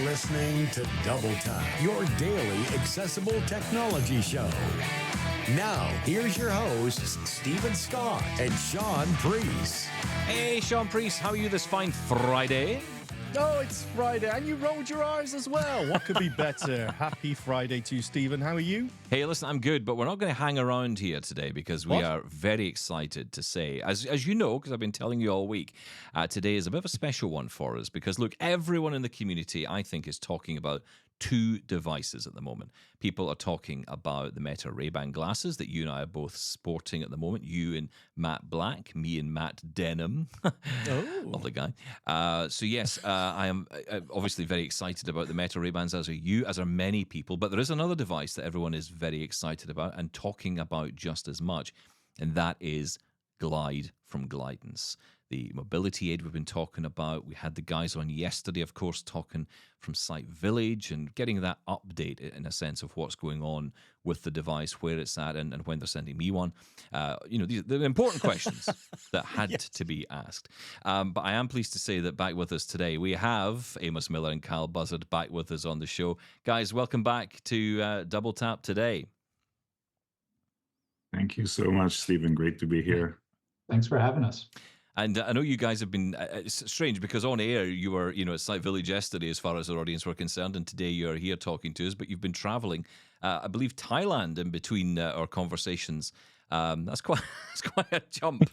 listening to Double Tap, your daily accessible technology show. Now, here's your hosts, Stephen Scott and Shaun Preece. Hey, Shaun Preece, how are you this fine Friday? Oh, it's Friday, and you rolled your R's as well. What could be better? Happy Friday to you, Stephen. How are you? Hey, listen, I'm good, but we're not going to hang around here today because we What? are very excited to say, as you know, because I've been telling you all week, today is a bit of a special one for us because, look, everyone in the community, I think, is talking about two devices at the moment. People are talking about the Meta Ray-Ban glasses that you and I are both sporting at the moment. You in matte black, me in matte denim. Oh. Lovely guy. So yes, I am obviously very excited about the Meta Ray-Bans, as are you, as are many people. But there is another device that everyone is very excited about and talking about just as much, and that is Glide from Glidance. The mobility aid we've been talking about. We had the guys on yesterday, of course, talking from Site Village and getting that update in a sense of what's going on with the device, where it's at, and when they're sending me one. These are important questions that had to be asked. But I am pleased to say that back with us today, we have Amos Miller and Kyle Buzzard back with us on the show. Guys, welcome back to Double Tap today. Thank you so much, Stephen. Great to be here. Thanks for having us. And I know you guys have been, it's strange because on air you were, at Site Village yesterday as far as our audience were concerned, and today you're here talking to us, but you've been traveling, I believe Thailand in between our conversations. That's quite a jump.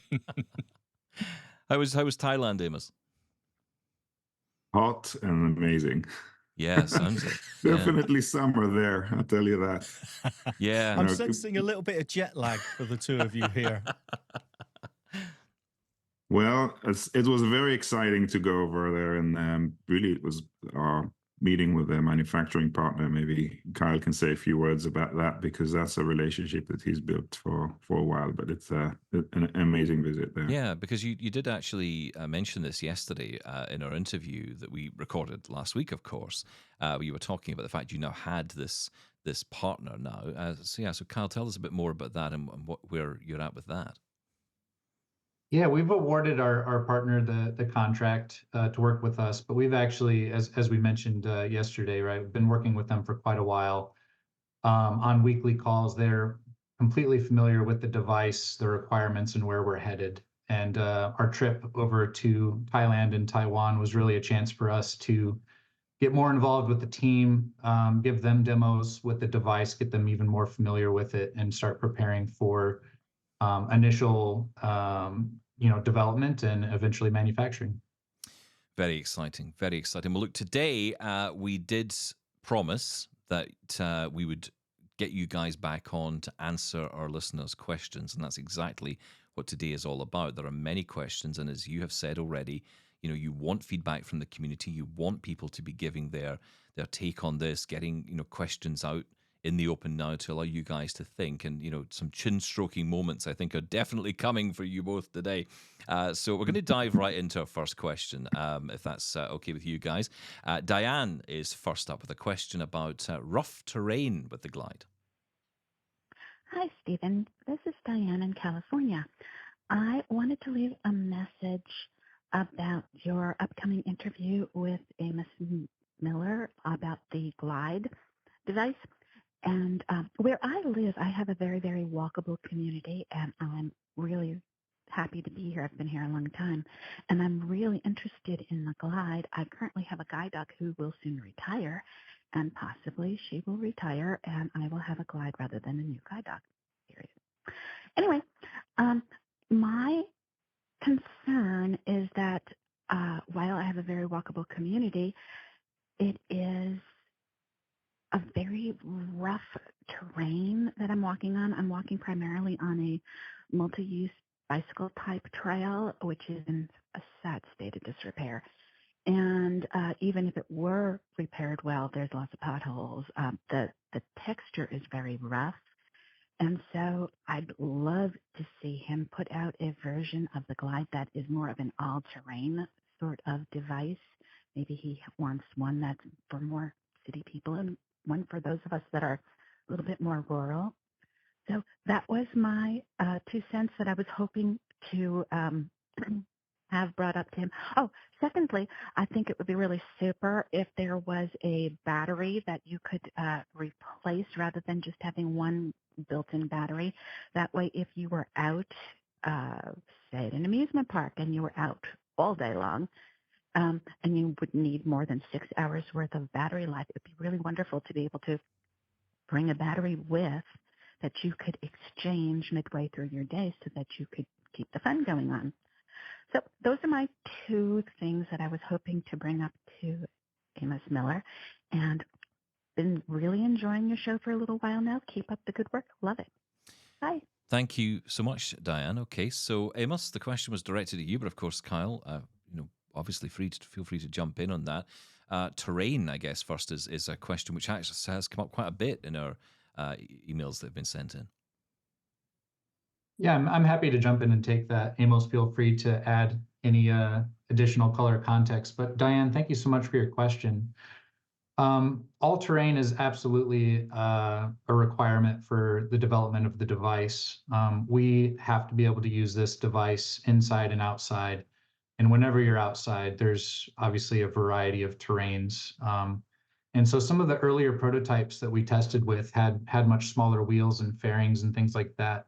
How was Thailand, Amos? Hot and amazing. Yeah, sounds it. Definitely summer there, I'll tell you that. Yeah. I'm sensing a little bit of jet lag for the two of you here. Well, it was very exciting to go over there, and really it was our meeting with a manufacturing partner. Maybe Kyle can say a few words about that because that's a relationship that he's built for a while, but it's an amazing visit there. Yeah, because you did actually mention this yesterday in our interview that we recorded last week, of course. You were talking about the fact you now had this partner now. So Kyle, tell us a bit more about that and where you're at with that. Yeah, we've awarded our partner the contract to work with us, but we've actually, as we mentioned yesterday, right, we've been working with them for quite a while on weekly calls. They're completely familiar with the device, the requirements, and where we're headed. And our trip over to Thailand and Taiwan was really a chance for us to get more involved with the team, give them demos with the device, get them even more familiar with it, and start preparing for initial development and eventually manufacturing. Very exciting, very exciting. Well, look, today we did promise that we would get you guys back on to answer our listeners' questions, and that's exactly what today is all about. There are many questions, and as you have said already, you want feedback from the community. You want people to be giving their take on this, getting questions out in the open now to allow you guys to think, and some chin-stroking moments I think are definitely coming for you both today. So we're going to dive right into our first question, if that's okay with you guys. Diane is first up with a question about rough terrain with the Glide. Hi, Stephen. This is Diane in California. I wanted to leave a message about your upcoming interview with Amos Miller about the Glide device. And where I live, I have a very, very walkable community, and I'm really happy to be here. I've been here a long time, and I'm really interested in the Glide. I currently have a guide dog who will soon retire, and possibly she will retire, and I will have a Glide rather than a new guide dog, period. Anyway, my concern is that while I have a very walkable community, it is a very rough terrain that I'm walking on. I'm walking primarily on a multi-use bicycle type trail, which is in a sad state of disrepair. And even if it were repaired well, there's lots of potholes. The texture is very rough. And so I'd love to see him put out a version of the Glide that is more of an all-terrain sort of device. Maybe he wants one that's for more city people and one for those of us that are a little bit more rural. So that was my 2 cents that I was hoping to have brought up to him. Oh, secondly, I think it would be really super if there was a battery that you could replace rather than just having one built-in battery. That way, if you were out, say at an amusement park, and you were out all day long, and you would need more than 6 hours worth of battery life, it would be really wonderful to be able to bring a battery with that you could exchange midway through your day so that you could keep the fun going on. So those are my two things that I was hoping to bring up to Amos Miller, and been really enjoying your show for a little while now. Keep up the good work. Love it. Bye. Thank you so much, Diane. Okay, so Amos, the question was directed at you, but of course, Kyle, obviously feel free to jump in on that. Terrain, I guess, first is a question which actually has come up quite a bit in our emails that have been sent in. Yeah, I'm happy to jump in and take that. Amos, feel free to add any additional color context. But Diane, thank you so much for your question. All-terrain is absolutely a requirement for the development of the device. We have to be able to use this device inside and outside. And whenever you're outside, there's obviously a variety of terrains. And so some of the earlier prototypes that we tested with had much smaller wheels and fairings and things like that.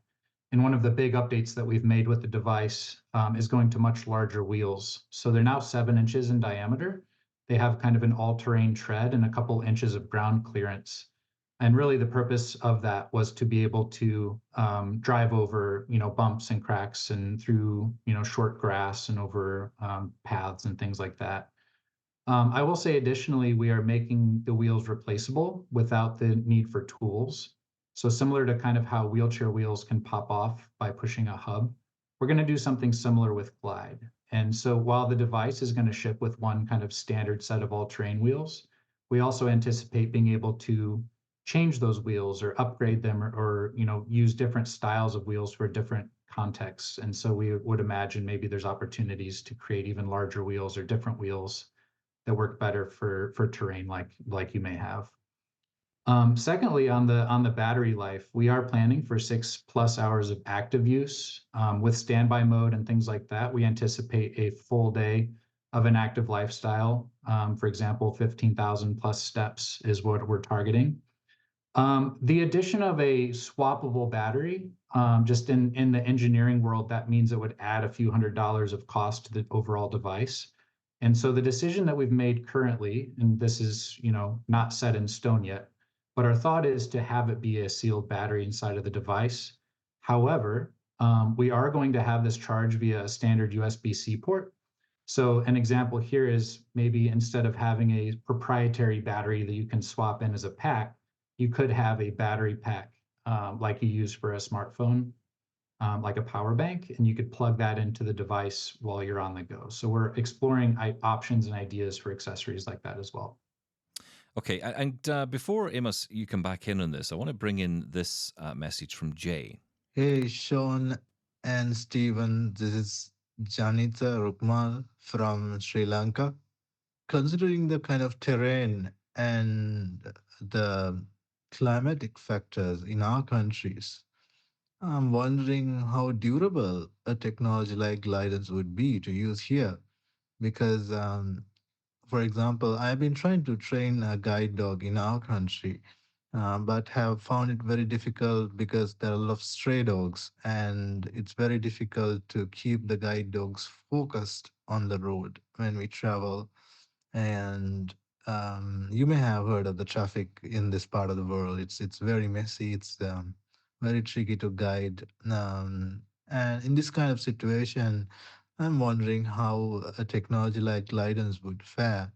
And one of the big updates that we've made with the device is going to much larger wheels. So they're now 7 inches in diameter. They have kind of an all-terrain tread and a couple inches of ground clearance. And really the purpose of that was to be able to drive over, bumps and cracks and through, short grass and over paths and things like that. I will say additionally, we are making the wheels replaceable without the need for tools. So similar to kind of how wheelchair wheels can pop off by pushing a hub, we're going to do something similar with Glide. And so while the device is going to ship with one kind of standard set of all-terrain wheels, we also anticipate being able to change those wheels or upgrade them or use different styles of wheels for different contexts. And so we would imagine maybe there's opportunities to create even larger wheels or different wheels that work better for terrain like you may have. Secondly, on the battery life, we are planning for 6+ hours of active use with standby mode and things like that. We anticipate a full day of an active lifestyle. For example, 15,000 plus steps is what we're targeting. The addition of a swappable battery, just in the engineering world, that means it would add a few $100s of cost to the overall device. And so the decision that we've made currently, and this is not set in stone yet, but our thought is to have it be a sealed battery inside of the device. However, we are going to have this charge via a standard USB-C port. So an example here is maybe instead of having a proprietary battery that you can swap in as a pack, you could have a battery pack like you use for a smartphone, like a power bank, and you could plug that into the device while you're on the go. So we're exploring options and ideas for accessories like that as well. Okay, and before Amos, you come back in on this, I want to bring in this message from Jay. Hey, Shaun and Stephen, this is Janita Rukmal from Sri Lanka. Considering the kind of terrain and the climatic factors in our countries, I'm wondering how durable a technology like Glidance would be to use here. Because, for example, I've been trying to train a guide dog in our country, but have found it very difficult because there are a lot of stray dogs, and it's very difficult to keep the guide dogs focused on the road when we travel. And you may have heard of the traffic in this part of the world. It's very messy. It's very tricky to guide. And in this kind of situation, I'm wondering how a technology like Glidance would fare.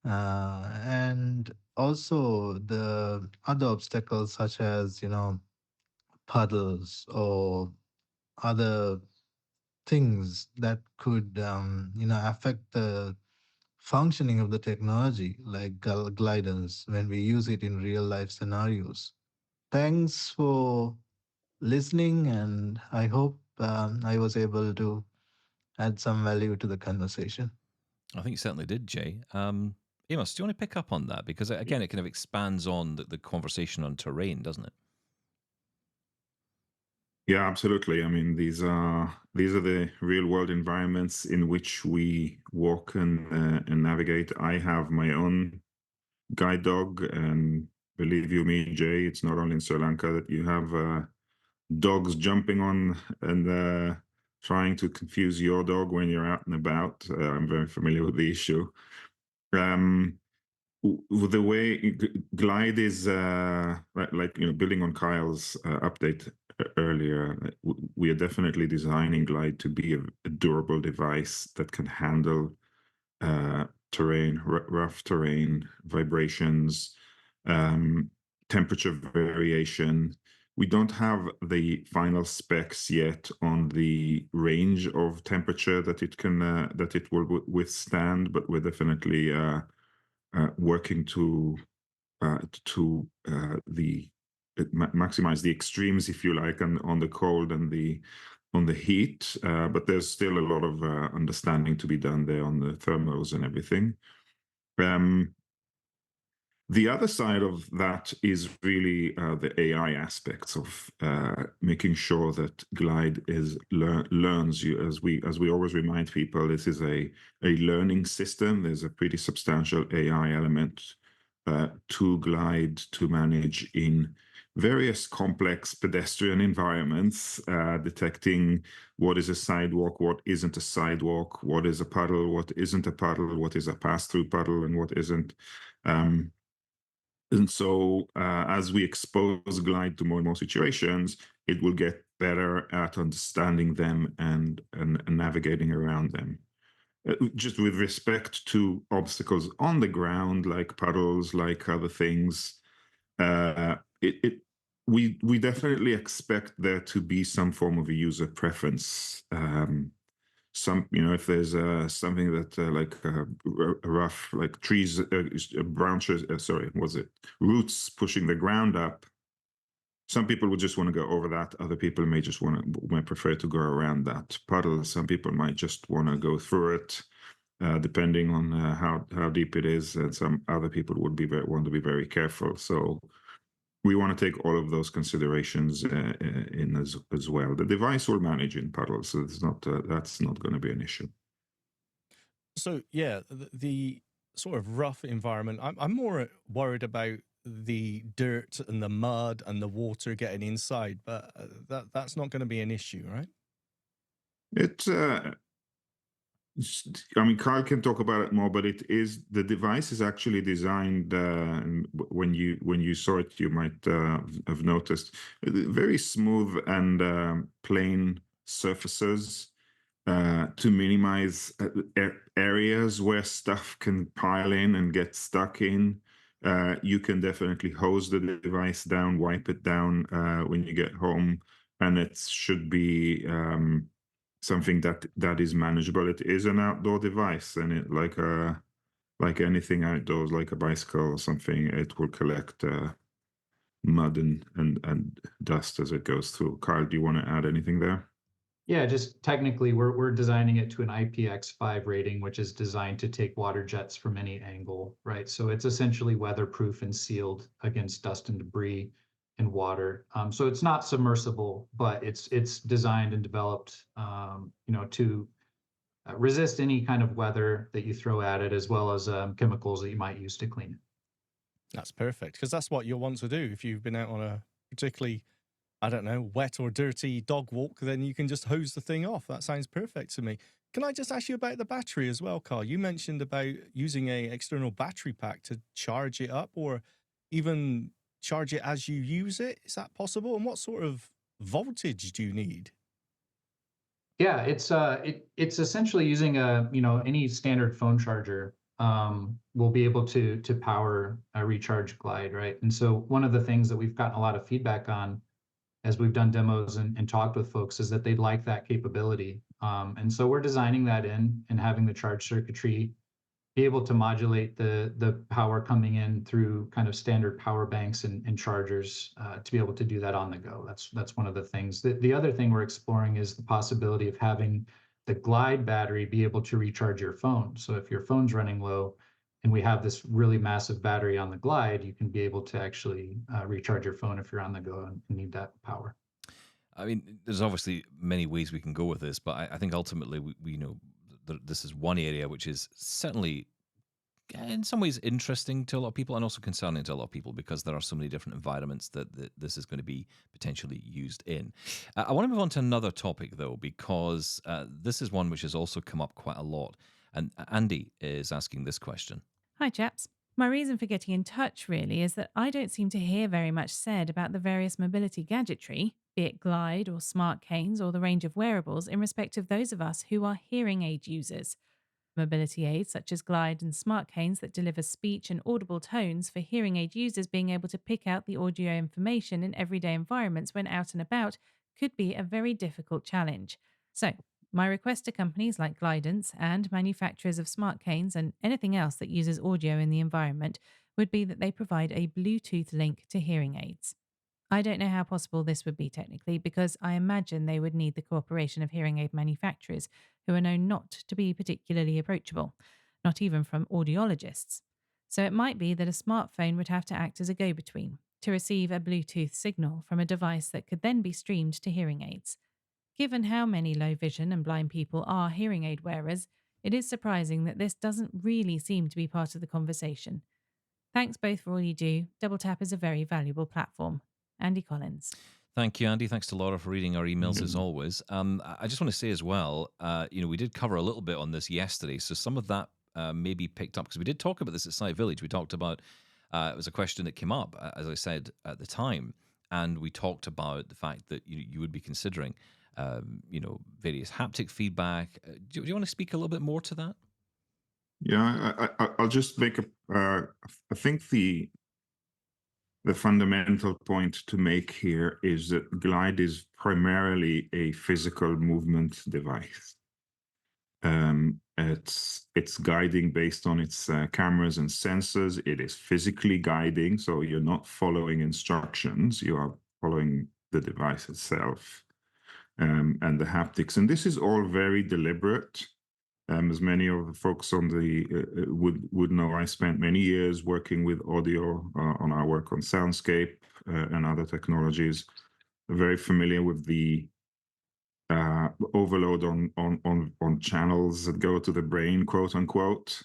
And also the other obstacles such as, puddles or other things that could, affect the functioning of the technology like Glidance when we use it in real life scenarios. Thanks for listening, and I hope I was able to add some value to the conversation. I think you certainly did, Jay. Amos, do you want to pick up on that? Because again, it kind of expands on the conversation on terrain, doesn't it? Yeah, absolutely. I mean, these are the real world environments in which we walk and navigate. I have my own guide dog, and believe you me, Jay, it's not only in Sri Lanka that you have dogs jumping on and trying to confuse your dog when you're out and about. I'm very familiar with the issue. Um, the way Glide is like building on Kyle's update earlier, we are definitely designing Glide to be a durable device that can handle terrain, rough terrain, vibrations, temperature variation. We don't have the final specs yet on the range of temperature that it can that it will withstand, but we're definitely working to maximize the extremes, if you like, on the cold and on the heat. But there's still a lot of understanding to be done there on the thermals and everything. The other side of that is really the AI aspects of making sure that Glide learns you. As we always remind people, this is a learning system. There's a pretty substantial AI element to Glide to manage in various complex pedestrian environments, detecting what is a sidewalk, what isn't a sidewalk, what is a puddle, what isn't a puddle, what is a pass-through puddle, and what isn't. And so as we expose Glide to more and more situations, it will get better at understanding them and navigating around them. Just with respect to obstacles on the ground, like puddles, like other things, we definitely expect there to be some form of a user preference. If there's something that like rough, like trees, branches, roots pushing the ground up, some people would just want to go over that. Other people may just might prefer to go around that puddle. Some people might just want to go through it, depending on how deep it is. And some other people would want to be very careful. So we want to take all of those considerations in as well. The device will manage in puddles, so that's not going to be an issue. So yeah, the sort of rough environment. I'm more worried about the dirt and the mud and the water getting inside, but that's not going to be an issue, right? I mean, Kyle can talk about it more, but the device is actually designed. And when you saw it, you might have noticed very smooth and plain surfaces to minimize areas where stuff can pile in and get stuck in. You can definitely hose the device down, wipe it down when you get home, and it should be something that is manageable. It is an outdoor device, and it like anything outdoors, like a bicycle or something, it will collect mud and dust as it goes through. Kyle, do you want to add anything there? Yeah, just technically, we're designing it to an IPX5 rating, which is designed to take water jets from any angle, right? So it's essentially weatherproof and sealed against dust and debris and water. So it's not submersible, but it's designed and developed, to resist any kind of weather that you throw at it, as well as chemicals that you might use to clean it. That's perfect, because that's what you'll want to do if you've been out on a particularly, I don't know, wet or dirty dog walk, then you can just hose the thing off. That sounds perfect to me. Can I just ask you about the battery as well, Carl? You mentioned about using a external battery pack to charge it up or even charge it as you use it. Is that possible? And what sort of voltage do you need? Yeah, it's essentially using any standard phone charger will be able to power a recharge Glide, right? And so one of the things that we've gotten a lot of feedback on as we've done demos and talked with folks is that they'd like that capability. And so we're designing that in and having the charge circuitry be able to modulate the power coming in through kind of standard power banks and chargers to be able to do that on the go. That's one of the things. The other thing we're exploring is the possibility of having the Glide battery be able to recharge your phone. So if your phone's running low and we have this really massive battery on the Glide, you can be able to actually recharge your phone if you're on the go and need that power. I mean, there's obviously many ways we can go with this, but I think ultimately we know this is one area which is certainly in some ways interesting to a lot of people and also concerning to a lot of people because there are so many different environments that this is going to be potentially used in. I want to move on to another topic though, because this is one which has also come up quite a lot. And Andy is asking this question. Hi, chaps. My reason for getting in touch really is that I don't seem to hear very much said about the various mobility gadgetry, be it Glide or smart canes or the range of wearables, in respect of those of us who are hearing aid users. Mobility aids such as Glide and smart canes that deliver speech and audible tones for hearing aid users being able to pick out the audio information in everyday environments when out and about could be a very difficult challenge. So, my request to companies like Glidance and manufacturers of smart canes and anything else that uses audio in the environment would be that they provide a Bluetooth link to hearing aids. I don't know how possible this would be technically because I imagine they would need the cooperation of hearing aid manufacturers who are known not to be particularly approachable, not even from audiologists. So it might be that a smartphone would have to act as a go-between to receive a Bluetooth signal from a device that could then be streamed to hearing aids. Given how many low vision and blind people are hearing aid wearers, it is surprising that this doesn't really seem to be part of the conversation. Thanks both for all you do. Double Tap is a very valuable platform. Andy Collins. Thank you, Andy. Thanks to Laura for reading our emails as always. I just want to say as well, we did cover a little bit on this yesterday, so some of that may be picked up because we did talk about this at Site Village. We talked about it was a question that came up, as I said at the time, and we talked about the fact that you would be considering, various haptic feedback. Do you want to speak a little bit more to that? Yeah, I'll just make I think the fundamental point to make here is that Glide is primarily a physical movement device. It's guiding based on its cameras and sensors. It is physically guiding, so you're not following instructions. You are following the device itself and the haptics. And this is all very deliberate. As many of the folks on the would know, I spent many years working with audio on our work on soundscape and other technologies. Very familiar with the overload on channels that go to the brain, quote unquote.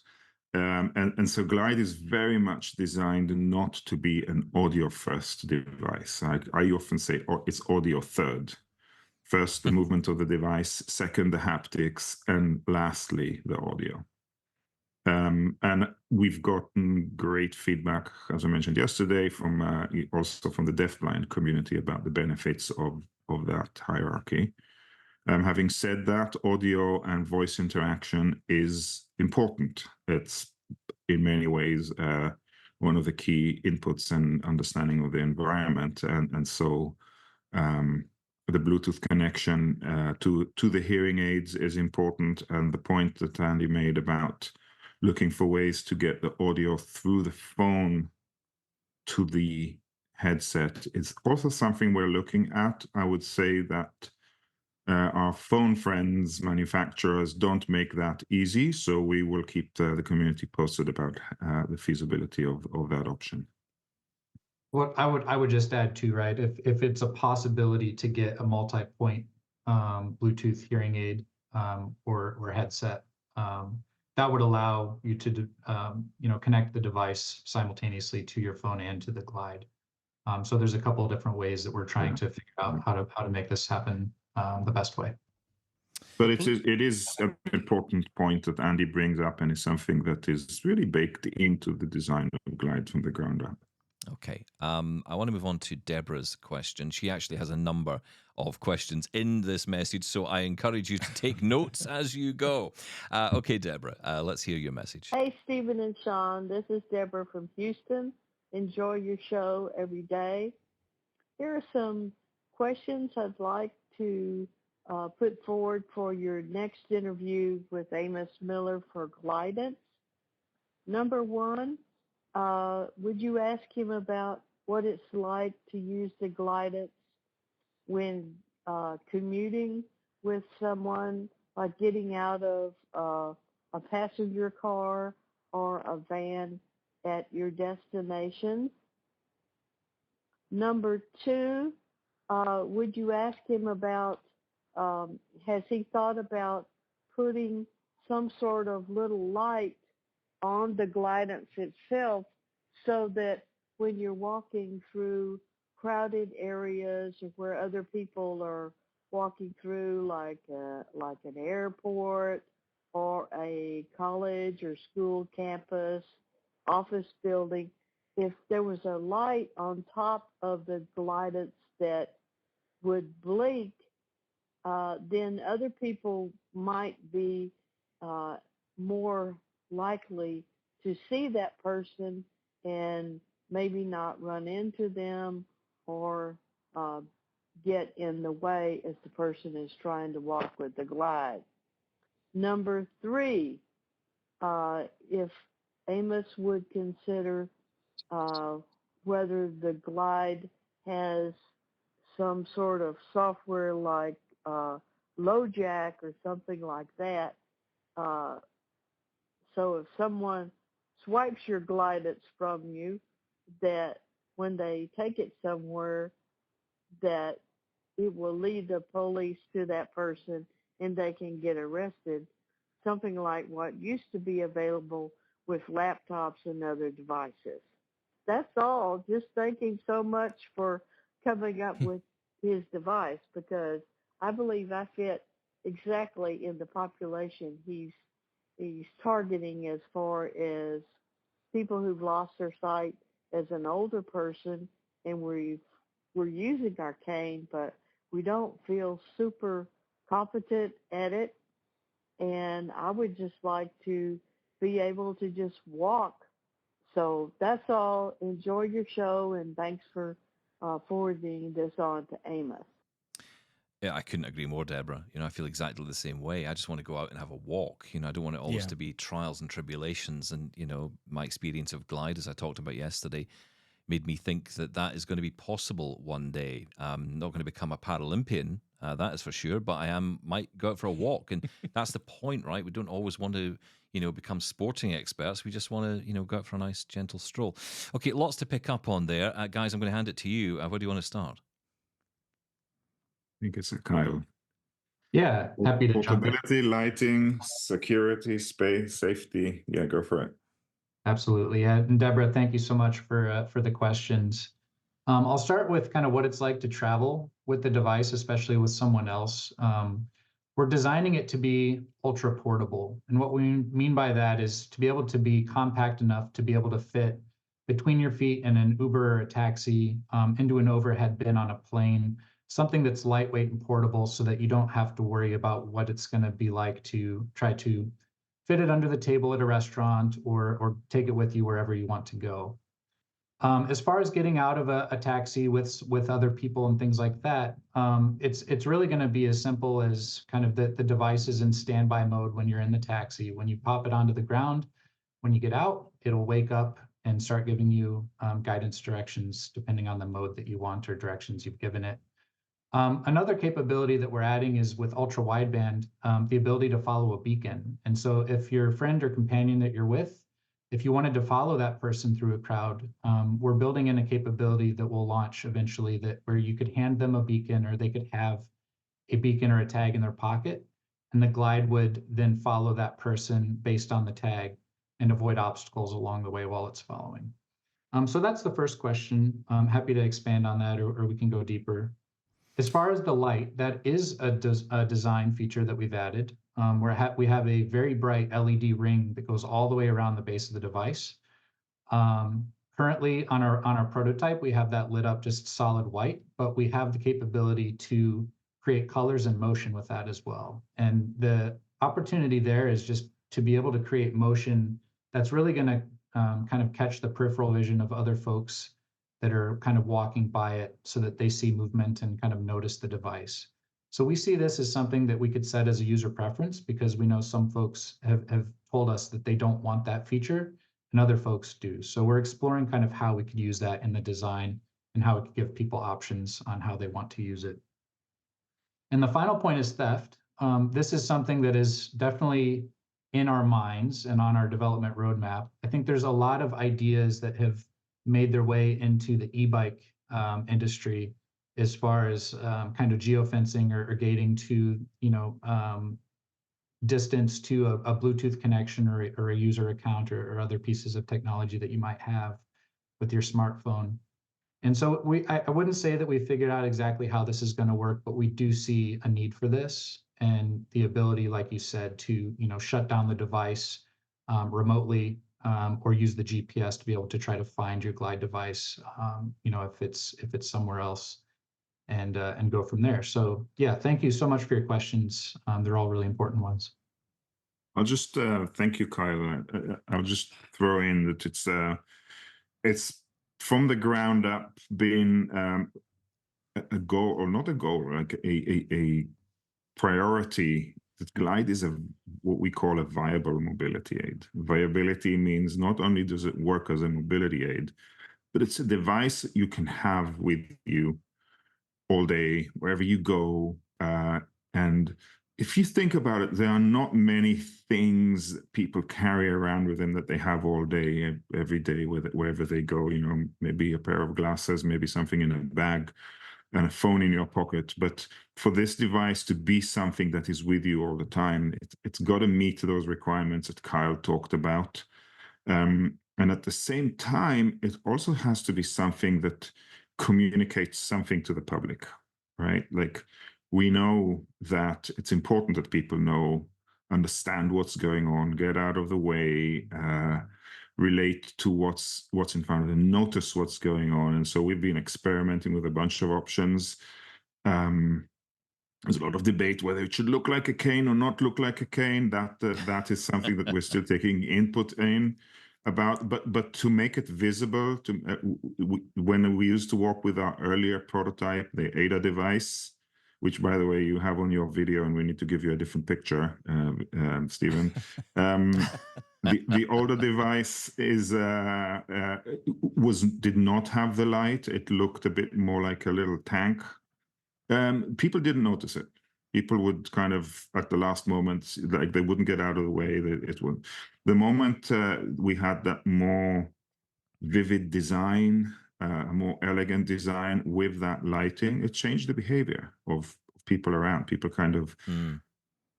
And so Glide is very much designed not to be an audio first device. I often say it's audio third. First, the movement of the device, second, the haptics, and lastly, the audio. And we've gotten great feedback, as I mentioned yesterday, from also from the deafblind community about the benefits of that hierarchy. Having said that, audio and voice interaction is important. It's in many ways one of the key inputs and understanding of the environment, and so the Bluetooth connection to the hearing aids is important. And the point that Andy made about looking for ways to get the audio through the phone to the headset is also something we're looking at. I would say that our phone friends, manufacturers, don't make that easy. So we will keep the community posted about the feasibility of that option. What I would just add too, right? If it's a possibility to get a multi-point Bluetooth hearing aid or headset, that would allow you to connect the device simultaneously to your phone and to the Glide. So there's a couple of different ways that we're trying to figure out how to make this happen the best way. But it is an important point that Andy brings up, and is something that is really baked into the design of Glide from the ground up. Okay. I want to move on to Deborah's question. She actually has a number of questions in this message, so I encourage you to take notes as you go. Okay, Deborah, let's hear your message. Hey, Stephen and Shaun. This is Deborah from Houston. Enjoy your show every day. Here are some questions I'd like to put forward for your next interview with Amos Miller for Glidance. Number one, would you ask him about what it's like to use the Glidance when commuting with someone, like getting out of a passenger car or a van at your destination? Number two, would you ask him about, has he thought about putting some sort of little light on the Glidance itself so that when you're walking through crowded areas or where other people are walking through, like an airport or a college or school campus, office building, if there was a light on top of the Glidance that would blink, then other people might be more likely to see that person and maybe not run into them or uh, get in the way as the person is trying to walk with the glide. Number 3, if Amos would consider whether the glide has some sort of software like LoJack or something like that. So if someone swipes your Glidance from you, that when they take it somewhere, that it will lead the police to that person and they can get arrested. Something like what used to be available with laptops and other devices. That's all. Just thank him so much for coming up with his device, because I believe I fit exactly in the population he's targeting, as far as people who've lost their sight as an older person, and we're using our cane, but we don't feel super competent at it. And I would just like to be able to just walk. So that's all. Enjoy your show, and thanks for forwarding this on to Amos. Yeah, I couldn't agree more, Deborah. I feel exactly the same way. I just want to go out and have a walk. I don't want it always Yeah. to be trials and tribulations. And, my experience of Glide, as I talked about yesterday, made me think that is going to be possible one day. I'm not going to become a Paralympian, that is for sure, but might go out for a walk. And that's the point, right? We don't always want to, become sporting experts. We just want to, go out for a nice, gentle stroll. Okay, lots to pick up on there. Guys, I'm going to hand it to you. Where do you want to start? I think it's a Kyle. Yeah, happy to jump in. Portability, lighting, security, space, safety. Yeah, go for it. Absolutely. Yeah. And Deborah, thank you so much for the questions. I'll start with kind of what it's like to travel with the device, especially with someone else. We're designing it to be ultra portable. And what we mean by that is to be able to be compact enough to be able to fit between your feet and an Uber or a taxi, into an overhead bin on a plane, something that's lightweight and portable so that you don't have to worry about what it's going to be like to try to fit it under the table at a restaurant or take it with you wherever you want to go. As far as getting out of a taxi with other people and things like that, it's really going to be as simple as kind of the device is in standby mode when you're in the taxi. When you pop it onto the ground, when you get out, it'll wake up and start giving you guidance directions depending on the mode that you want or directions you've given it. Another capability that we're adding is with ultra wideband, the ability to follow a beacon. And so if your friend or companion that you're with, if you wanted to follow that person through a crowd, we're building in a capability that will launch eventually where you could hand them a beacon, or they could have a beacon or a tag in their pocket, and the Glide would then follow that person based on the tag and avoid obstacles along the way while it's following. So that's the first question. I'm happy to expand on that, or we can go deeper. As far as the light, that is a design feature that we've added. We have a very bright LED ring that goes all the way around the base of the device. Currently on our prototype, we have that lit up just solid white, but we have the capability to create colors and motion with that as well. And the opportunity there is just to be able to create motion that's really going to kind of catch the peripheral vision of other folks that are kind of walking by it so that they see movement and kind of notice the device. So we see this as something that we could set as a user preference, because we know some folks have told us that they don't want that feature and other folks do. So we're exploring kind of how we could use that in the design and how it could give people options on how they want to use it. And the final point is theft. This is something that is definitely in our minds and on our development roadmap. I think there's a lot of ideas that have made their way into the e-bike industry as far as kind of geofencing or gating to, distance to a Bluetooth connection or a user account or other pieces of technology that you might have with your smartphone. And so I wouldn't say that we figured out exactly how this is going to work, but we do see a need for this and the ability, like you said, to shut down the device remotely or use the GPS to be able to try to find your Glide device, if it's somewhere else, and go from there. So yeah, thank you so much for your questions. They're all really important ones. I'll just thank you, Kyle. I'll just throw in that it's from the ground up being a goal, or not a goal, like a priority. That Glide is what we call a viable mobility aid. Viability means not only does it work as a mobility aid, but it's a device you can have with you all day, wherever you go. And if you think about it, there are not many things that people carry around with them that they have all day, every day, wherever they go. Maybe a pair of glasses, maybe something in a bag, and a phone in your pocket. But for this device to be something that is with you all the time, it's got to meet those requirements that Kyle talked about. And at the same time, it also has to be something that communicates something to the public, right? Like, we know that it's important that people understand what's going on, get out of the way, relate to what's in front of them, notice what's going on. And so we've been experimenting with a bunch of options. There's a lot of debate whether it should look like a cane or not look like a cane. That is something that we're still taking input in about. But to make it visible, when we used to work with our earlier prototype, the ADA device, which, by the way, you have on your video, and we need to give you a different picture, Stephen. The older device did not have the light. It looked a bit more like a little tank. People didn't notice it. People would kind of, at the last moment, like they wouldn't get out of the way. The moment we had that more vivid design, a more elegant design with that lighting, it changed the behavior of people around. People kind of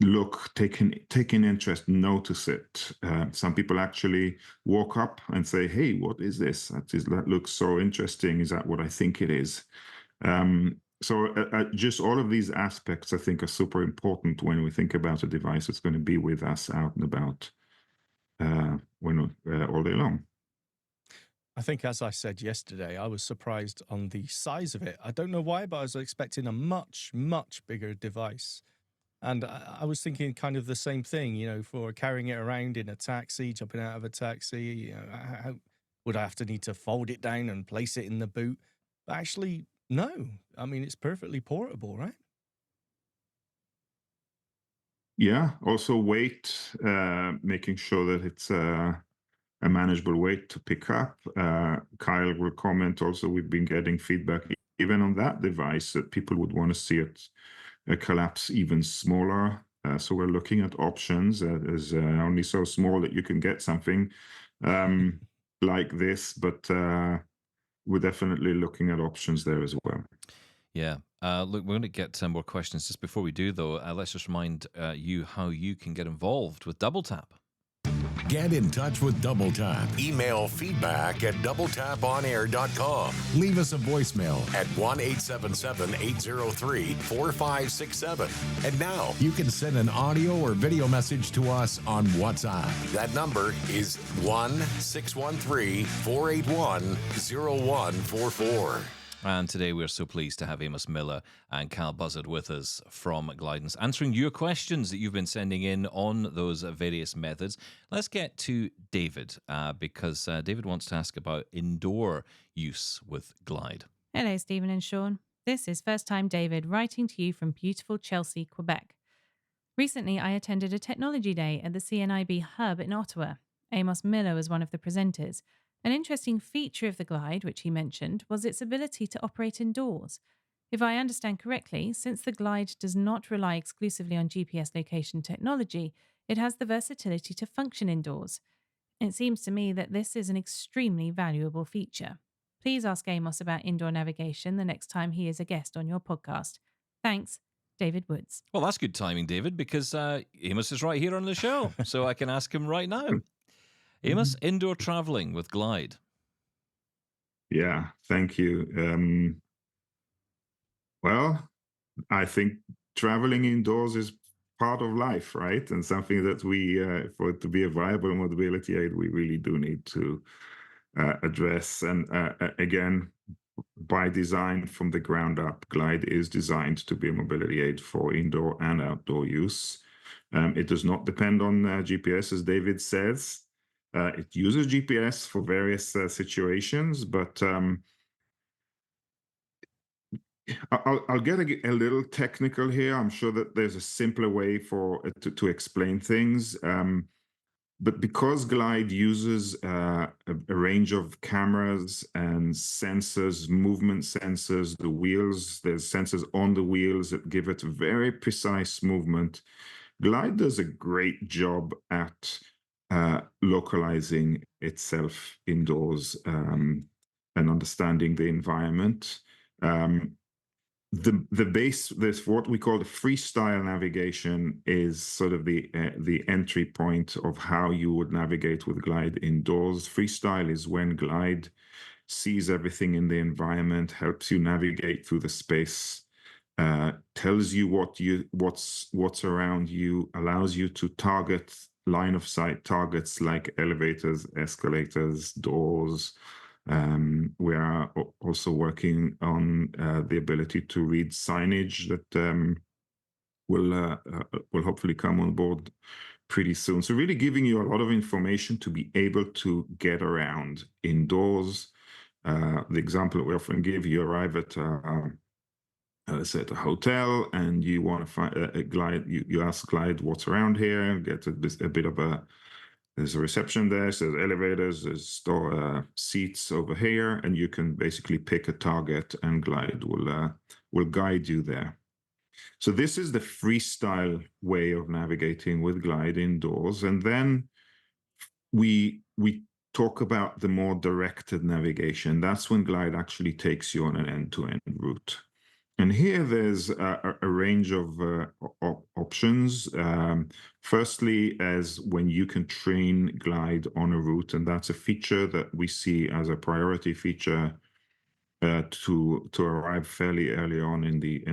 look, take an interest, notice it. Some people actually walk up and say, "Hey, what is this? That looks so interesting. Is that what I think it is?" So just all of these aspects, I think, are super important when we think about a device that's going to be with us out and about all day long. I think, as I said yesterday, I was surprised on the size of it. I don't know why, but I was expecting a much, much bigger device. And I was thinking kind of the same thing, for carrying it around in a taxi, jumping out of a taxi. How would I need to fold it down and place it in the boot? But actually, no. I mean, it's perfectly portable, right? Yeah. Also weight, making sure that it's a manageable weight to pick up. Kyle will comment also, we've been getting feedback even on that device that people would want to see it collapse even smaller. So we're looking at options as only so small that you can get something like this, but we're definitely looking at options there as well. Yeah. Look, we're going to get some more questions. Just before we do, though, let's just remind you how you can get involved with Double Tap. Get in touch with Double Tap. Email feedback@doubletaponair.com. Leave us a voicemail at 1-877-803-4567. And now you can send an audio or video message to us on WhatsApp. That number is 1-613-481-0144. And today we're so pleased to have Amos Miller and Cal Buzzard with us from Glidance, answering your questions that you've been sending in on those various methods. Let's get to David, because David wants to ask about indoor use with Glide. Hello, Stephen and Shaun. This is first time David writing to you from beautiful Chelsea, Quebec. Recently, I attended a technology day at the CNIB Hub in Ottawa. Amos Miller was one of the presenters. An interesting feature of the Glide, which he mentioned, was its ability to operate indoors. If I understand correctly, since the Glide does not rely exclusively on GPS location technology, it has the versatility to function indoors. It seems to me that this is an extremely valuable feature. Please ask Amos about indoor navigation the next time he is a guest on your podcast. Thanks, David Woods. Well, that's good timing, David, because Amos is right here on the show, so I can ask him right now. Amos, indoor traveling with Glide. Yeah, thank you. Well, I think traveling indoors is part of life, right? And something that we, for it to be a viable mobility aid, we really do need to address. And again, by design from the ground up, Glide is designed to be a mobility aid for indoor and outdoor use. It does not depend on GPS, as David says. It uses GPS for various situations, but I'll get a little technical here. I'm sure that there's a simpler way to explain things. But because Glide uses a range of cameras and sensors, movement sensors, there's sensors on the wheels that give it very precise movement. Glide does a great job at localizing itself indoors and understanding the environment. The base, this what we call the freestyle navigation, is sort of the entry point of how you would navigate with Glide indoors. Freestyle is when Glide sees everything in the environment, helps you navigate through the space, tells you what's around you, allows you to target line of sight targets like elevators, escalators, doors. We are also working on the ability to read signage that will hopefully come on board pretty soon. So really giving you a lot of information to be able to get around indoors. The example that we often give, you arrive at let's say at a hotel and you want to find a Glide, you ask Glide what's around here, get a bit of there's a reception there, so there's elevators, there's store seats over here, and you can basically pick a target and Glide will guide you there. So this is the freestyle way of navigating with Glide indoors. And then we talk about the more directed navigation. That's when Glide actually takes you on an end-to-end route. And here there's a range of options. Firstly, as when you can train Glide on a route, and that's a feature that we see as a priority feature to arrive fairly early on in the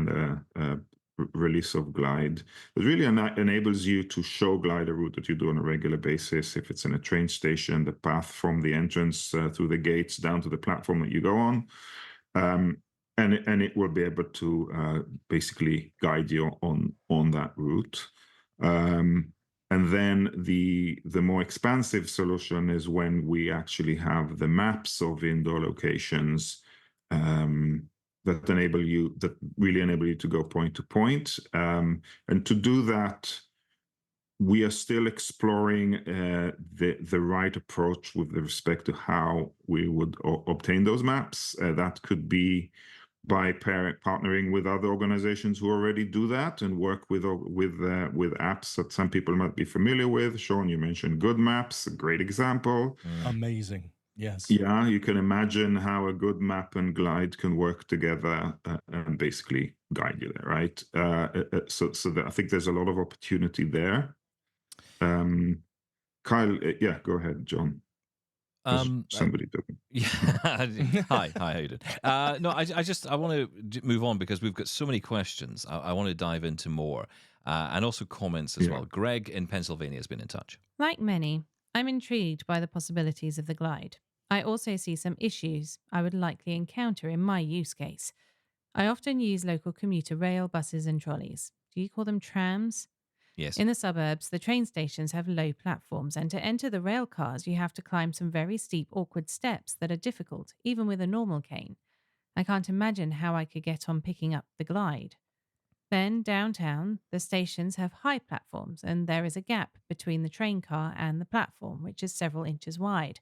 release of Glide. It really enables you to show Glide a route that you do on a regular basis. If it's in a train station, the path from the entrance through the gates down to the platform that you go on. And it will be able to basically guide you on that route. And then the more expansive solution is when we actually have the maps of indoor locations that really enable you to go point to point. And to do that, we are still exploring the right approach with respect to how we would obtain those maps. That could be by partnering with other organizations who already do that and work with apps that some people might be familiar with. Shaun, you mentioned Good Maps, a great example. Amazing. Yes. Yeah, you can imagine how a good map and Glide can work together and basically guide you there, right? So I think there's a lot of opportunity there. Kyle, yeah, go ahead, John. Somebody talking. Yeah. Hi, how you doing? No, I want to move on because we've got so many questions. I want to dive into more and also comments as well. Greg in Pennsylvania has been in touch. Like many, I'm intrigued by the possibilities of the Glide. I also see some issues I would likely encounter in my use case. I often use local commuter rail, buses, and trolleys. Do you call them trams? Yes. In the suburbs, the train stations have low platforms, and to enter the rail cars, you have to climb some very steep, awkward steps that are difficult, even with a normal cane. I can't imagine how I could get on picking up the Glide. Then, downtown, the stations have high platforms, and there is a gap between the train car and the platform, which is several inches wide.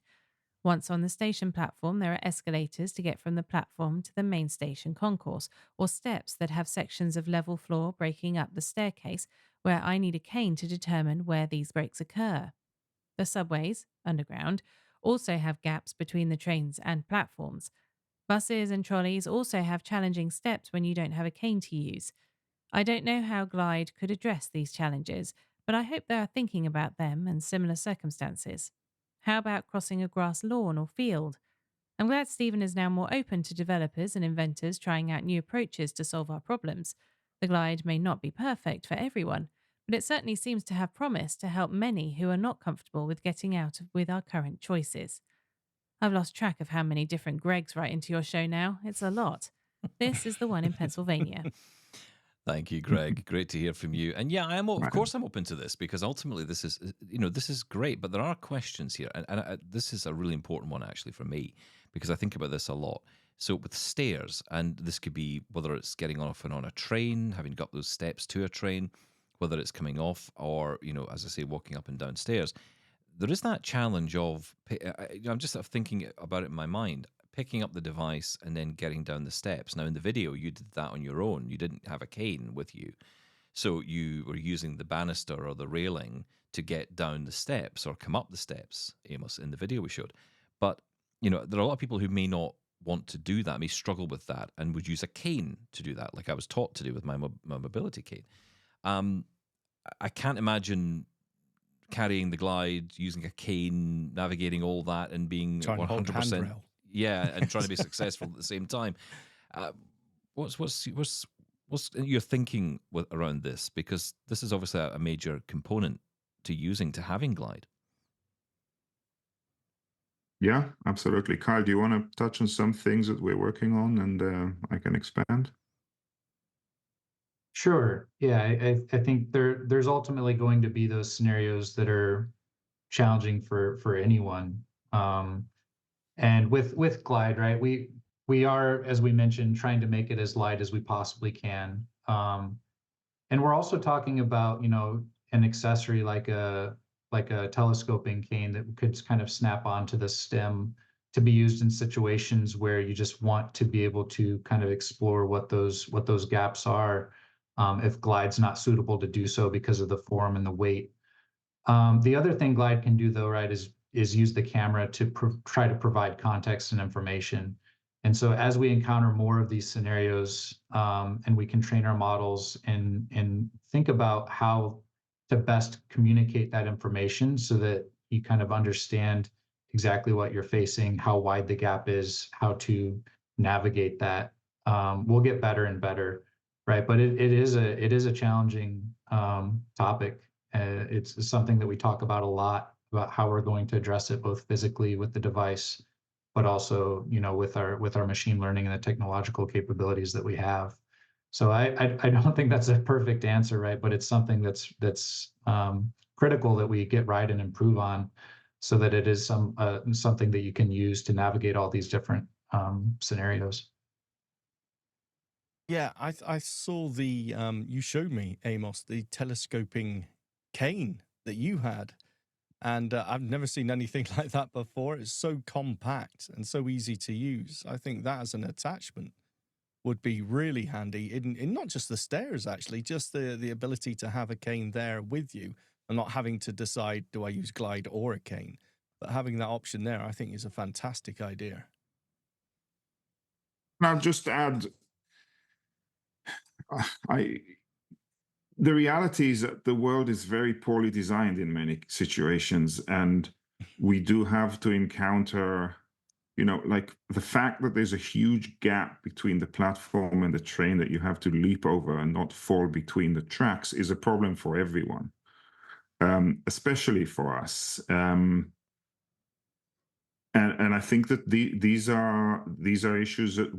Once on the station platform, there are escalators to get from the platform to the main station concourse, or steps that have sections of level floor breaking up the staircase, where I need a cane to determine where these breaks occur. The subways, underground, also have gaps between the trains and platforms. Buses and trolleys also have challenging steps when you don't have a cane to use. I don't know how Glide could address these challenges, but I hope they are thinking about them and similar circumstances. How about crossing a grass lawn or field? I'm glad Stephen is now more open to developers and inventors trying out new approaches to solve our problems. The Glide may not be perfect for everyone, but it certainly seems to have promise to help many who are not comfortable with getting out with our current choices. I've lost track of how many different Gregs write into your show now. It's a lot. This is the one in Pennsylvania. Thank you, Greg. Great to hear from you. And yeah, of Right. course, I'm open to this because ultimately this is, this is great. But there are questions here, and this is a really important one actually for me because I think about this a lot. So with stairs, and this could be whether it's getting off and on a train, having got those steps to a train, whether it's coming off, or as I say, walking up and down stairs. There is that challenge of, I'm just sort of thinking about it in my mind, picking up the device and then getting down the steps. Now, in the video, you did that on your own. You didn't have a cane with you. So you were using the banister or the railing to get down the steps or come up the steps, Amos, in the video we showed. But, there are a lot of people who may not want to do that, may struggle with that, and would use a cane to do that, like I was taught to do with my mobility cane. I can't imagine carrying the Glide, using a cane, navigating all that, and being Trying to hold the 100%, handrail. yeah, and trying to be successful at the same time. What's your thinking around this? Because this is obviously a major component to having Glide. Yeah, absolutely. Kyle, do you want to touch on some things that we're working on, and I can expand? Sure. Yeah, I think there's ultimately going to be those scenarios that are challenging for anyone. And with Glide, right, we are, as we mentioned, trying to make it as light as we possibly can. And we're also talking about, an accessory like a telescoping cane that could kind of snap onto the stem to be used in situations where you just want to be able to kind of explore what those gaps are, if Glide's not suitable to do so because of the form and the weight. The other thing Glide can do, though, right, is use the camera to try to provide context and information. And so as we encounter more of these scenarios, and we can train our models and think about how to best communicate that information so that you kind of understand exactly what you're facing, how wide the gap is, how to navigate that, we'll get better and better, right? But it is a challenging topic. It's something that we talk about a lot, about how we're going to address it both physically with the device, but also, with our machine learning and the technological capabilities that we have. So I don't think that's a perfect answer, right? But it's something that's critical that we get right and improve on, so that it is something that you can use to navigate all these different scenarios. Yeah, I saw the you showed me, Amos, the telescoping cane that you had, and I've never seen anything like that before. It's so compact and so easy to use. I think that as an attachment would be really handy in not just the stairs, actually, just the ability to have a cane there with you and not having to decide, do I use Glide or a cane? But having that option there, I think, is a fantastic idea. Now, just to add, the reality is that the world is very poorly designed in many situations, and we do have to encounter, like the fact that there's a huge gap between the platform and the train that you have to leap over and not fall between the tracks is a problem for everyone, especially for us. And I think that these are issues that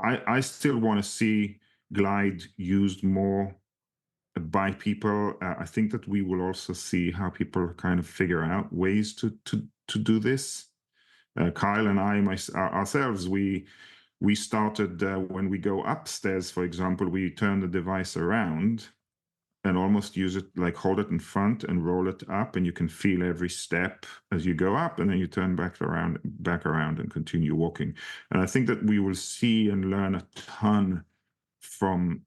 I still want to see Glide used more by people. I think that we will also see how people kind of figure out ways to do this. Kyle and I ourselves, we started when we go upstairs, for example, we turn the device around and almost use it, like hold it in front and roll it up, and you can feel every step as you go up, and then you turn back around and continue walking. And I think that we will see and learn a ton from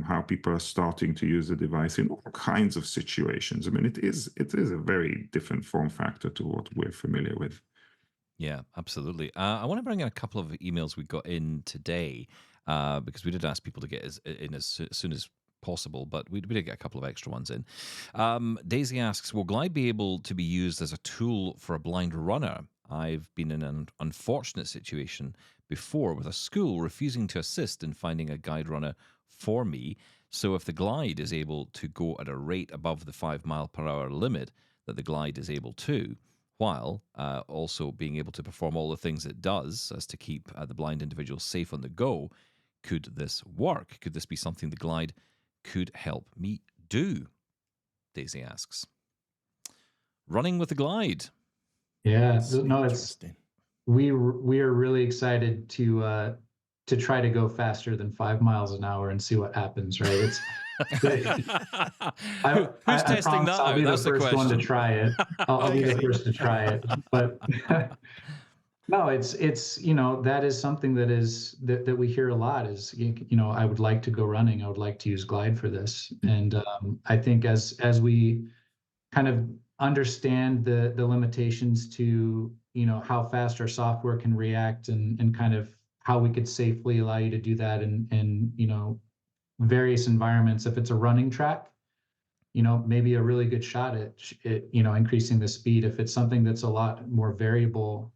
how people are starting to use the device in all kinds of situations. I mean, it is a very different form factor to what we're familiar with. Yeah, absolutely. I want to bring in a couple of emails we got in today because we did ask people to get in as soon as possible, but we did get a couple of extra ones in. Daisy asks, will Glide be able to be used as a tool for a blind runner? I've been in an unfortunate situation before with a school refusing to assist in finding a guide runner for me. So if the Glide is able to go at a rate above the 5 mile per hour limit that the Glide is able to, while also being able to perform all the things it does as to keep the blind individual safe on the go, could this work? Could this be something the Glide could help me do? Daisy asks. Running with the Glide. Yeah, It's no, interesting. we are really excited to try to go faster than 5 miles an hour and see what happens. Right? It's I Who's testing promise that I'll out? be the That's the first one to question. try it. I'll be the Okay. first to try it. But no, it's that is something that we hear a lot is I would like to go running. I would like to use Glide for this. And I think as we kind of understand the limitations to how fast our software can react and kind of how we could safely allow you to do that in various environments. If it's a running track, maybe a really good shot at increasing the speed. If it's something that's a lot more variable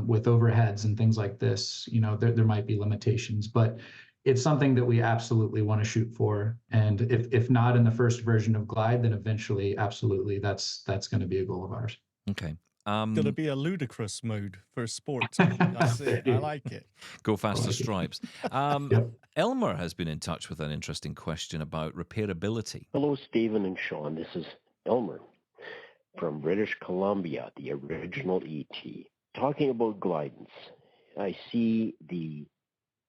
with overheads and things like this, there might be limitations, but it's something that we absolutely want to shoot for. And if not in the first version of Glide, then eventually, absolutely, that's going to be a goal of ours. Okay. Going to be a ludicrous mode for sport time. That's it. I like it. Go faster stripes. Yep. Elmer has been in touch with an interesting question about repairability. Hello, Stephen and Shaun. This is Elmer from British Columbia, the original ET. Talking about Glidance, I see the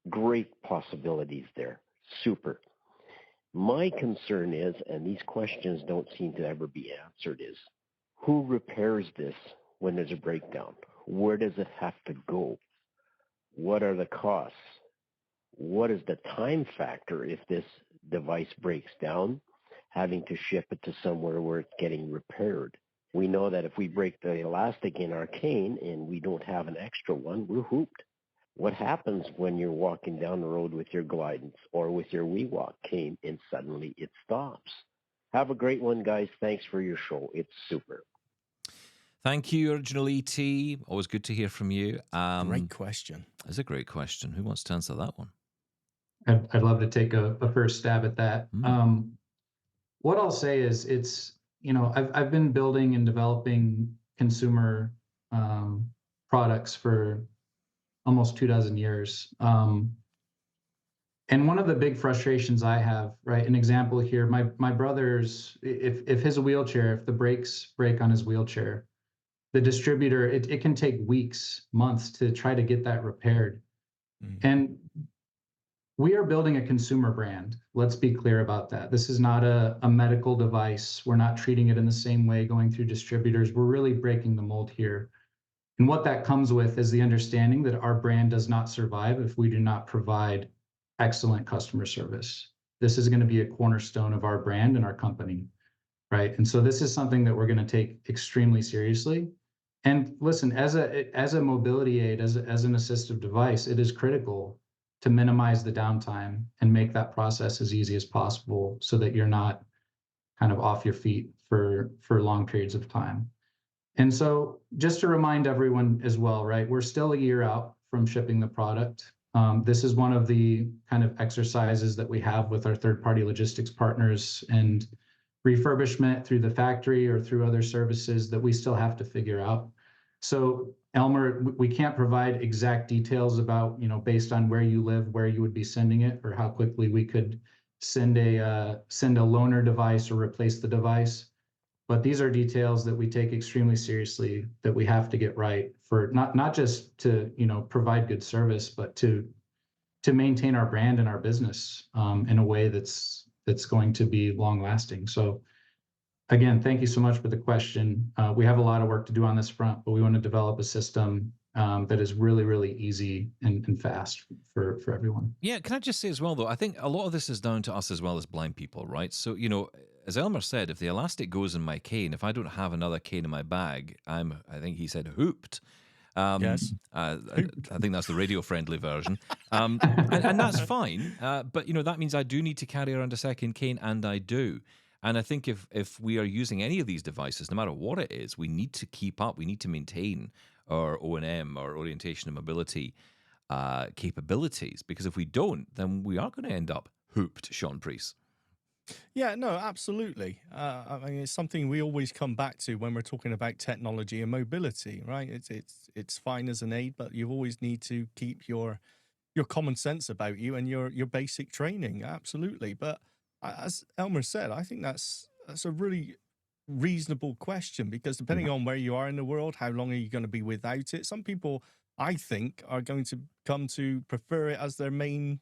great possibilities there. Super. My concern is, and these questions don't seem to ever be answered, is who repairs this when there's a breakdown? Where does it have to go? What are the costs? What is the time factor if this device breaks down, having to ship it to somewhere where it's getting repaired? We know that if we break the elastic in our cane and we don't have an extra one, we're hooped. What happens when you're walking down the road with your Glidance or with your WeWalk cane and suddenly it stops? Have a great one, guys. Thanks for your show. It's super. Thank you, Original ET. Always good to hear from you. Great question. It's a great question. Who wants to answer that one? I'd love to take a first stab at that. What I'll say is it's, I've been building and developing consumer products for almost 24 years. And one of the big frustrations I have, right, an example here, my brother's, if his wheelchair, if the brakes break on his wheelchair, the distributor, it can take weeks, months to try to get that repaired. And we are building a consumer brand. Let's be clear about that. This is not a medical device. We're not treating it in the same way going through distributors. We're really breaking the mold here. And what that comes with is the understanding that our brand does not survive if we do not provide excellent customer service. This is going to be a cornerstone of our brand and our company, right? And so this is something that we're going to take extremely seriously. And listen, as a mobility aid, as an assistive device, it is critical to minimize the downtime and make that process as easy as possible so that you're not kind of off your feet for long periods of time. And so just to remind everyone as well, right, we're still a year out from shipping the product. This is one of the kind of exercises that we have with our third-party logistics partners and refurbishment through the factory or through other services that we still have to figure out. So Elmer, we can't provide exact details about, based on where you live, where you would be sending it or how quickly we could send a loaner device or replace the device. But these are details that we take extremely seriously, that we have to get right for not just to, provide good service, but to maintain our brand and our business in a way that's going to be long lasting. So again, thank you so much for the question. We have a lot of work to do on this front, but we want to develop a system that is really, really easy and fast for everyone. Yeah, can I just say as well, though, I think a lot of this is down to us as well as blind people, right? So, as Elmer said, if the elastic goes in my cane, if I don't have another cane in my bag, I think he said hooped. Yes. I think that's the radio-friendly version. And that's fine. But, that means I do need to carry around a second cane, and I do. And I think if we are using any of these devices, no matter what it is, we need to keep up. We need to maintain our O&M, our orientation and mobility capabilities. Because if we don't, then we are going to end up hooped, Shaun Preece. Yeah, no, absolutely. I mean, it's something we always come back to when we're talking about technology and mobility, right? It's fine as an aid, but you always need to keep your common sense about you and your basic training. Absolutely. But as Elmer said, I think that's a really reasonable question, because depending on where you are in the world, how long are you going to be without it? Some people, I think, are going to come to prefer it as their main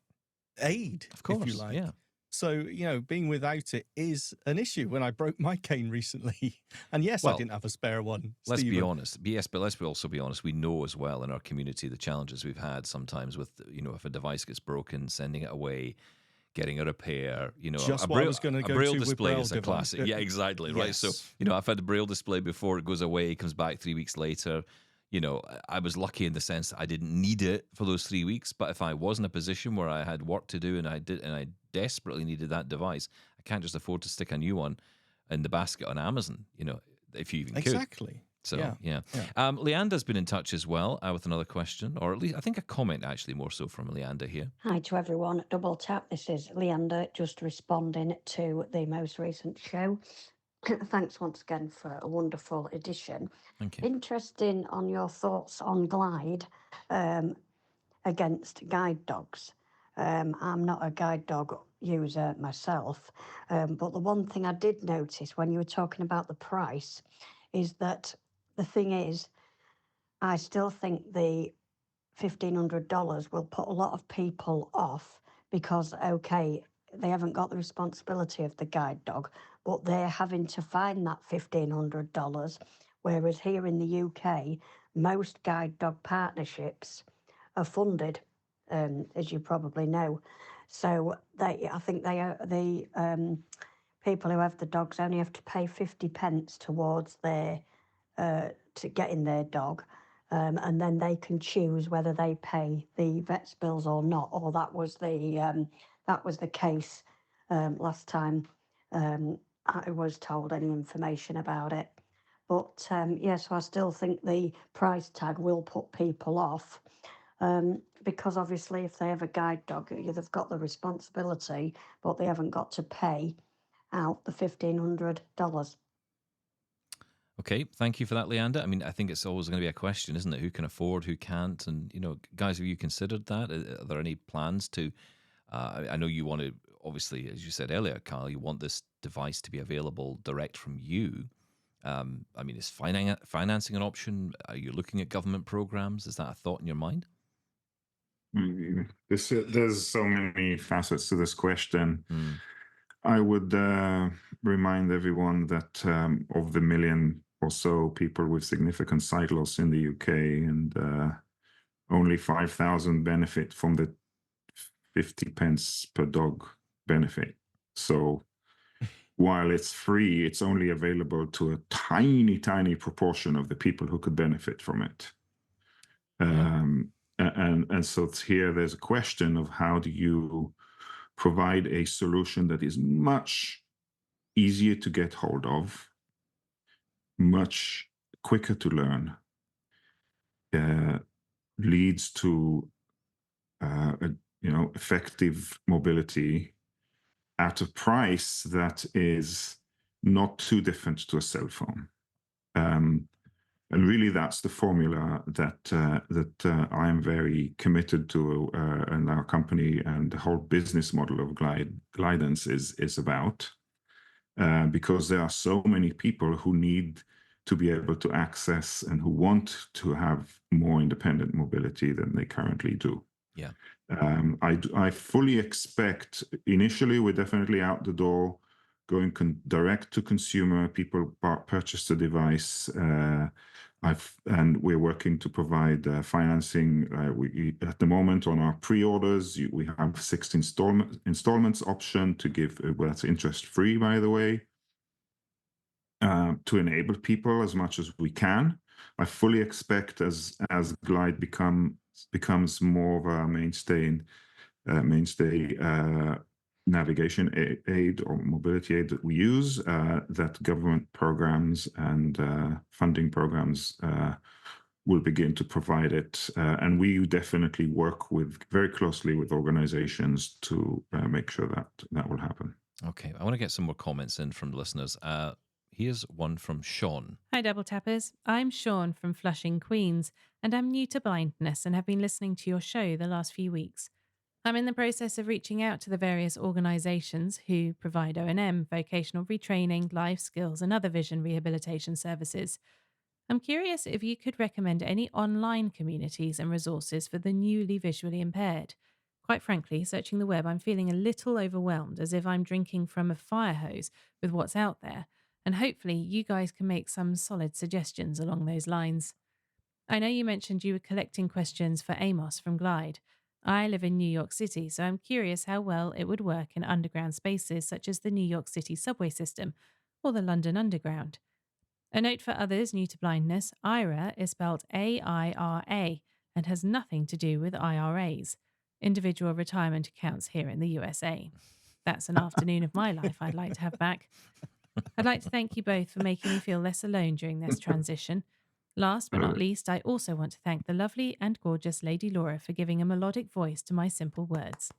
aid, Of course, if you like. yeah. So, being without it is an issue. When I broke my cane recently, and yes, I Well, didn't have a spare one. Let's be Stephen. honest. Yes, but let's also be honest. We know as well in our community the challenges we've had sometimes with, if a device gets broken, sending it away, getting a repair. Just a what I was gonna go braille to with display braille is a device. classic. Yeah, exactly. Right. So, Yes. I've had the braille display before, it goes away, comes back 3 weeks later. I was lucky in the sense that I didn't need it for those 3 weeks. But if I was in a position where I had work to do and I desperately needed that device, I can't just afford to stick a new one in the basket on Amazon, if you even could. Exactly. So, yeah. Leanda's been in touch as well with another question, or at least I think a comment actually more so from Leanda here. Hi to everyone at Double Tap. This is Leander, just responding to the most recent show. Thanks once again for a wonderful edition. Thank you. Interesting on your thoughts on Glide against guide dogs. I'm not a guide dog user myself, but the one thing I did notice when you were talking about the price is that the thing is, I still think the $1,500 will put a lot of people off because, okay, they haven't got the responsibility of the guide dog, but they're having to find that $1,500. Whereas here in the UK, most guide dog partnerships are funded, as you probably know. So I think the people who have the dogs only have to pay 50 pence towards their to getting their dog. And then they can choose whether they pay the vet's bills or not. Or that was the case last time I was told any information about it. But so I still think the price tag will put people off because obviously if they have a guide dog, they've got the responsibility, but they haven't got to pay out the $1,500. Okay, thank you for that, Leanda. I mean, I think it's always going to be a question, isn't it? Who can afford, who can't? And, guys, have you considered that? Are there any plans to, I know you want to, obviously, as you said earlier, Kyle, you want this device to be available direct from you. I mean, is financing an option? Are you looking at government programs? Is that a thought in your mind? There's so many facets to this question. I would remind everyone that of the million or so people with significant sight loss in the UK, and only 5,000 benefit from the 50 pence per dog benefit. So while it's free, it's only available to a tiny, tiny proportion of the people who could benefit from it. And so here there's a question of how do you provide a solution that is much easier to get hold of, much quicker to learn, leads to effective mobility at a price that is not too different to a cell phone. And really, that's the formula that I'm very committed to, and our company and the whole business model of Glidance is about, because there are so many people who need to be able to access and who want to have more independent mobility than they currently do. Yeah. I fully expect, initially, we're definitely out the door, going direct to consumer. People purchase the device, and we're working to provide financing. We at the moment on our pre-orders, we have 6 installments option to give. Well, that's interest free, by the way, to enable people as much as we can. I fully expect as Glide becomes more of a mainstay navigation aid or mobility aid that we use, that government programs and funding programs will begin to provide it. And we definitely work very closely with organizations to make sure that will happen. Okay, I want to get some more comments in from listeners. Here's one from Shaun. Hi, Double Tappers. I'm Shaun from Flushing, Queens, and I'm new to blindness and have been listening to your show the last few weeks. I'm in the process of reaching out to the various organisations who provide O&M, vocational retraining, life skills, and other vision rehabilitation services. I'm curious if you could recommend any online communities and resources for the newly visually impaired. Quite frankly, searching the web, I'm feeling a little overwhelmed, as if I'm drinking from a fire hose with what's out there, and hopefully you guys can make some solid suggestions along those lines. I know you mentioned you were collecting questions for Amos from Glide. I live in New York City, so I'm curious how well it would work in underground spaces such as the New York City subway system or the London Underground. A note for others new to blindness, IRA is spelled AIRA and has nothing to do with IRAs, individual retirement accounts here in the USA. That's an afternoon of my life I'd like to have back. I'd like to thank you both for making me feel less alone during this transition. Last but not least, I also want to thank the lovely and gorgeous Lady Laura for giving a melodic voice to my simple words.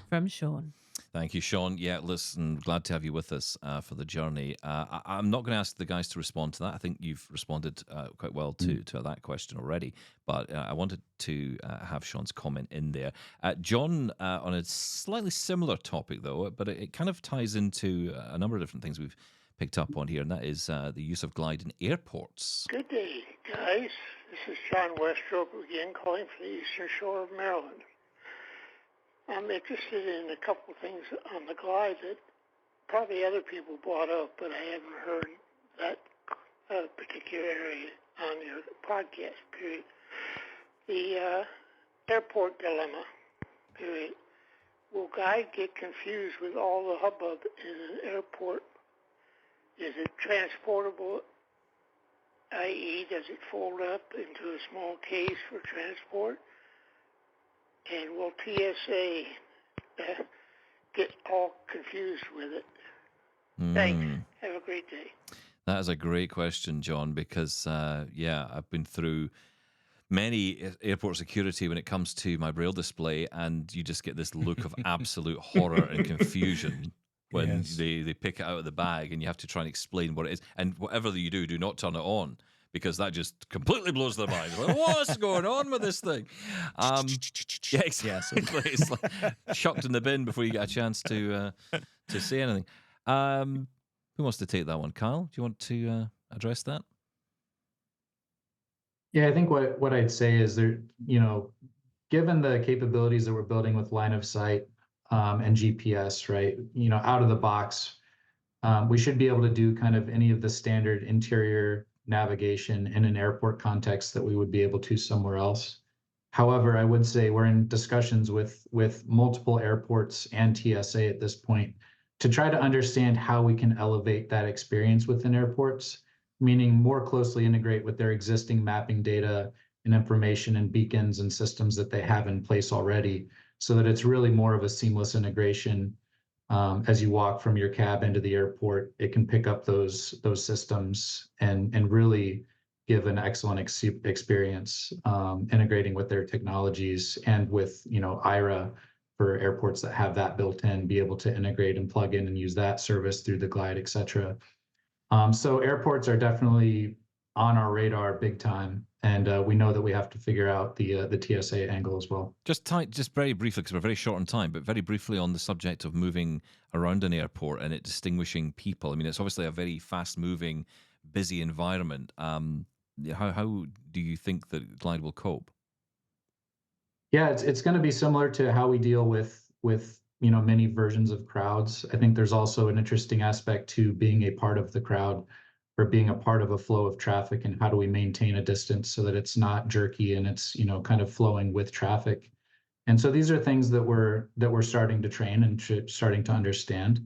From Shaun. Thank you, Shaun. Yeah, listen, glad to have you with us for the journey. I'm not going to ask the guys to respond to that. I think you've responded quite well to that question already, but I wanted to have Shaun's comment in there. John, on a slightly similar topic, though, but it kind of ties into a number of different things we've picked up on here, and that is the use of Glide in airports. Good day, guys. This is John Westrope again, calling from the Eastern Shore of Maryland. I'm interested in a couple things on the Glide that probably other people brought up, but I haven't heard that particular area on your podcast, period. The airport dilemma, period. Will Glide get confused with all the hubbub in an airport? Is it transportable, i.e., does it fold up into a small case for transport? And will TSA get all confused with it? Thanks. Have a great day. That is a great question, John, because, I've been through many airport security when it comes to my Braille display, and you just get this look of absolute horror and confusion when they pick it out of the bag and you have to try and explain what it is. And whatever you do not turn it on, because that just completely blows their mind. Like, what's going on with this thing? Yeah, exactly. It's like chucked in the bin before you get a chance to say anything. Who wants to take that one? Kyle, do you want to address that? Yeah, I think what I'd say is given the capabilities that we're building with line of sight and GPS, right? Out of the box, we should be able to do kind of any of the standard interior navigation in an airport context that we would be able to somewhere else. However, I would say we're in discussions with multiple airports and TSA at this point to try to understand how we can elevate that experience within airports, meaning more closely integrate with their existing mapping data and information and beacons and systems that they have in place already, so that it's really more of a seamless integration. As you walk from your cab into the airport, it can pick up those systems and really give an excellent experience, integrating with their technologies and with IRA for airports that have that built in, be able to integrate and plug in and use that service through the Glide, et cetera. So airports are definitely on our radar big time. And we know that we have to figure out the TSA angle as well. Just very briefly, because we're very short on time, but very briefly on the subject of moving around an airport and it distinguishing people. I mean, it's obviously a very fast-moving, busy environment. How do you think that Glide will cope? Yeah, it's going to be similar to how we deal with many versions of crowds. I think there's also an interesting aspect to being a part of the crowd, or being a part of a flow of traffic, and how do we maintain a distance so that it's not jerky and it's kind of flowing with traffic. And so these are things that we're starting to train and starting to understand.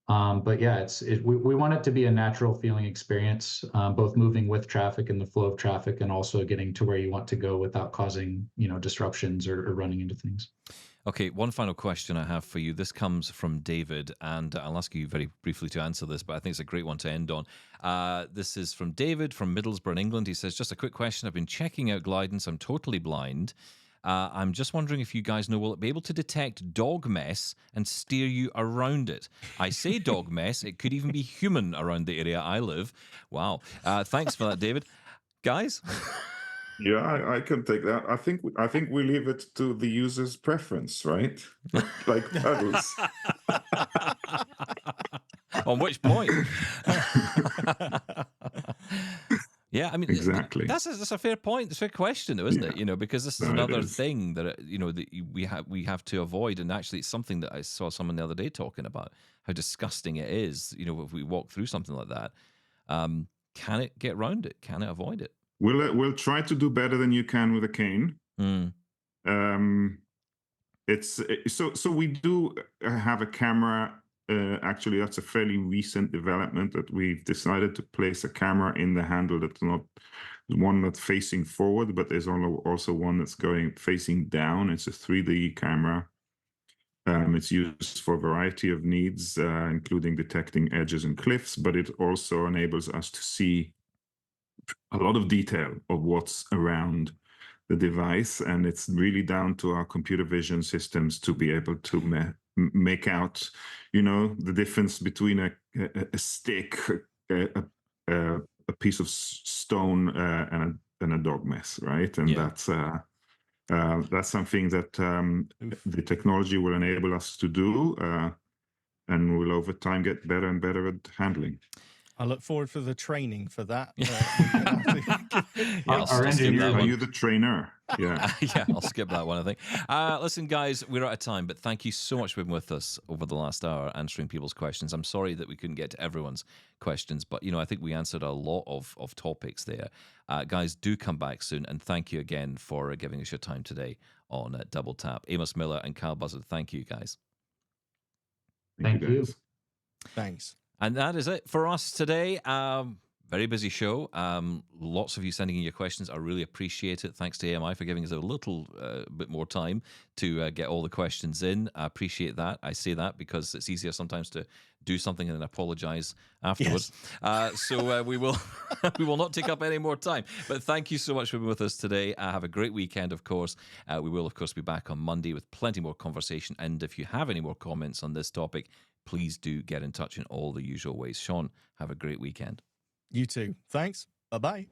But yeah, we want it to be a natural feeling experience, both moving with traffic and the flow of traffic, and also getting to where you want to go without causing, disruptions or running into things. Okay, one final question I have for you. This comes from David, and I'll ask you very briefly to answer this, but I think it's a great one to end on. This is from David from Middlesbrough in England. He says, just a quick question. I've been checking out Glidance. I'm totally blind. I'm just wondering if you guys know, will it be able to detect dog mess and steer you around it? I say dog mess. It could even be human around the area I live. Wow. Thanks for that, David. Guys? Yeah, I can take that. I think we leave it to the user's preference, right? Like pedals. On which point? Yeah, I mean, exactly. That's a fair point. It's a fair question, though, isn't it? Because this is another thing that that we have to avoid. And actually, it's something that I saw someone the other day talking about how disgusting it is. If we walk through something like that, can it get around it? Can it avoid it? We'll try to do better than you can with a cane. It's so we do have a camera. Actually, that's a fairly recent development that we've decided to place a camera in the handle that's not one that's facing forward, but there's also one that's facing down. It's a 3D camera. It's used for a variety of needs, including detecting edges and cliffs, but it also enables us to see a lot of detail of what's around the device, and it's really down to our computer vision systems to be able to make out, the difference between a stick, a piece of stone, and a dog mess, right? And that's something that the technology will enable us to do, and will over time get better and better at handling. I look forward for the training for that. Are you the trainer? Yeah. Yeah, I'll skip that one, I think. Listen, guys, we're out of time, but thank you so much for being with us over the last hour answering people's questions. I'm sorry that we couldn't get to everyone's questions, but, I think we answered a lot of topics there. Guys, do come back soon, and thank you again for giving us your time today on Double Tap. Amos Miller and Kyle Buzzard, thank you, guys. Thank you. Thanks. And that is it for us today. Very busy show. Lots of you sending in your questions. I really appreciate it. Thanks to AMI for giving us a little bit more time to get all the questions in. I appreciate that. I say that because it's easier sometimes to do something and then apologize afterwards. Yes. So we will not take up any more time. But thank you so much for being with us today. Have a great weekend, of course. We will, of course, be back on Monday with plenty more conversation. And if you have any more comments on this topic, please do get in touch in all the usual ways. Shaun, have a great weekend. You too. Thanks. Bye-bye.